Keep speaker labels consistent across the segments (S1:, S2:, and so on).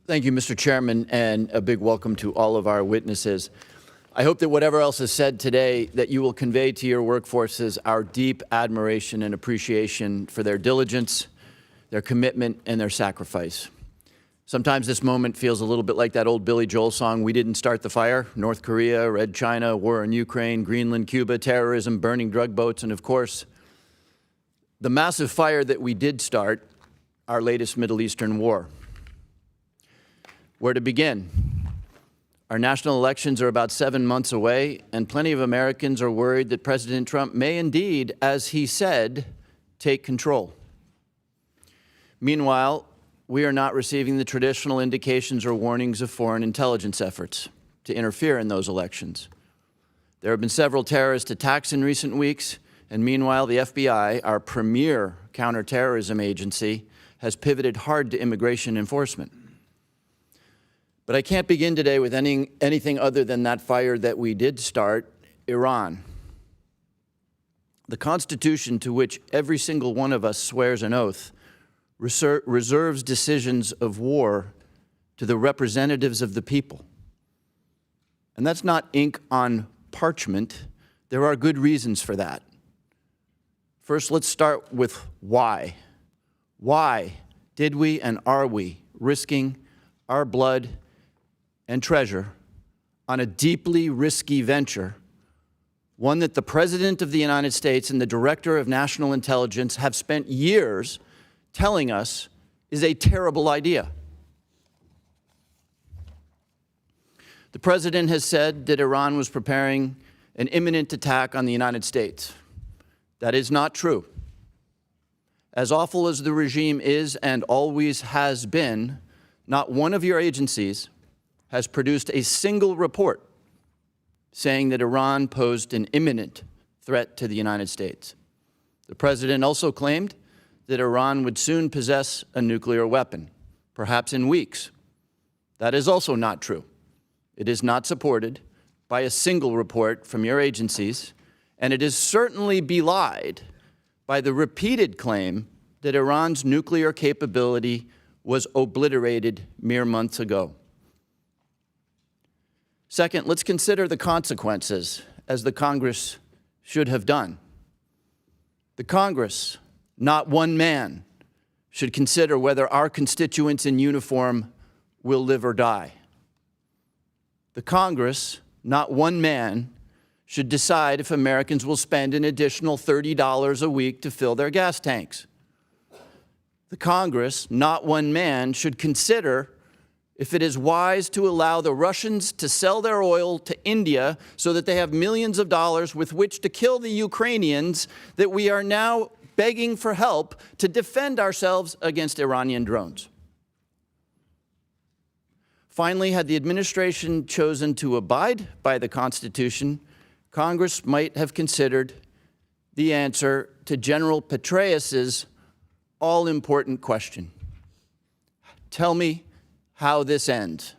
S1: Thank you, Mr. Chairman, and a big welcome to all of our witnesses. I hope that whatever else is said today, that you will convey to your workforces our deep admiration and appreciation for their diligence, their commitment, and their sacrifice. Sometimes this moment feels a little bit like that old Billy Joel song, "We Didn't Start the Fire." North Korea, Red China, war in Ukraine, Greenland, Cuba, terrorism, burning drug boats, and of course, the massive fire that we did start, our latest Middle Eastern war. Where to begin? Our national elections are about 7 months away, and plenty of Americans are worried that President Trump may indeed, as he said, take control. Meanwhile, we are not receiving the traditional indications or warnings of foreign intelligence efforts to interfere in those elections. There have been several terrorist attacks in recent weeks, and meanwhile, the FBI, our premier counterterrorism agency, has pivoted hard to immigration enforcement. But I can't begin today with anything other than that fire that we did start, Iran. The Constitution, to which every single one of us swears an oath, reserves decisions of war to the representatives of the people. And that's not ink on parchment. There are good reasons for that. First, let's start with why. Why did we and are we risking our blood and treasure on a deeply risky venture, one that the President of the United States and the Director of National Intelligence have spent years telling us is a terrible idea? The President has said that Iran was preparing an imminent attack on the United States. That is not true. As awful as the regime is and always has been, not one of your agencies has produced a single report saying that Iran posed an imminent threat to the United States. The President also claimed that Iran would soon possess a nuclear weapon, perhaps in weeks. That is also not true. It is not supported by a single report from your agencies, and it is certainly belied by the repeated claim that Iran's nuclear capability was obliterated mere months ago. Second, let's consider the consequences, as the Congress should have done. The Congress, not one man, should consider whether our constituents in uniform will live or die. The Congress, not one man, should decide if Americans will spend an additional $30 a week to fill their gas tanks. The Congress, not one man, should consider if it is wise to allow the Russians to sell their oil to India so that they have millions of dollars with which to kill the Ukrainians that we are now begging for help to defend ourselves against Iranian drones. Finally, had the administration chosen to abide by the Constitution, Congress might have considered the answer to General Petraeus's all-important question. Tell me how this ends.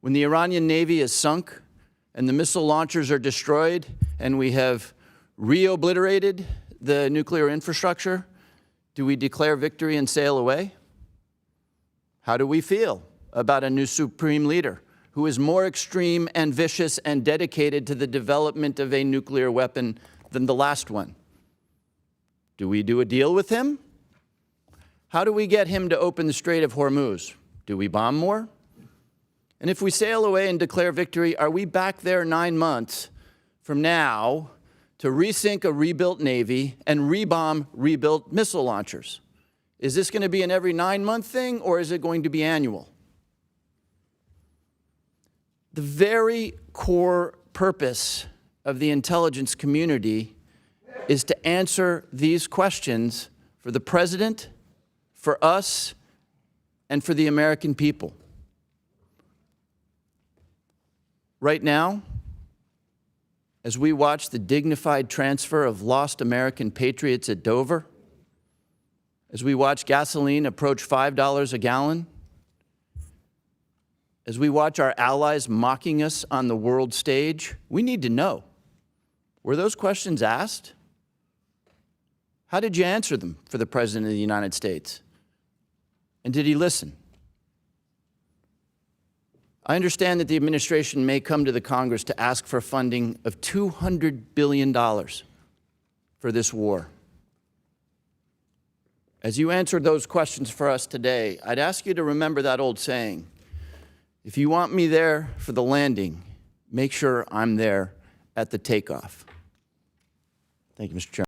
S1: When the Iranian Navy is sunk and the missile launchers are destroyed and we have re-obliterated the nuclear infrastructure, do we declare victory and sail away? How do we feel about a new supreme leader who is more extreme and vicious and dedicated to the development of a nuclear weapon than the last one? Do we do a deal with him? How do we get him to open the Strait of Hormuz? Do we bomb more? And if we sail away and declare victory, are we back there 9 months from now to resink a rebuilt Navy and rebomb rebuilt missile launchers? Is this going to be an every 9-month thing, or is it going to be annual? The very core purpose of the intelligence community is to answer these questions for the President, for us, and for the American people. Right now, as we watch the dignified transfer of lost American patriots at Dover, as we watch gasoline approach $5 a gallon, as we watch our allies mocking us on the world stage, we need to know, were those questions asked? How did you answer them for the President of the United States? And did he listen? I understand that the administration may come to the Congress to ask for funding of $200 billion for this war. As you answered those questions for us today, I'd ask you to remember that old saying, if you want me there for the landing, make sure I'm there at the takeoff. Thank you, Mr. Chairman.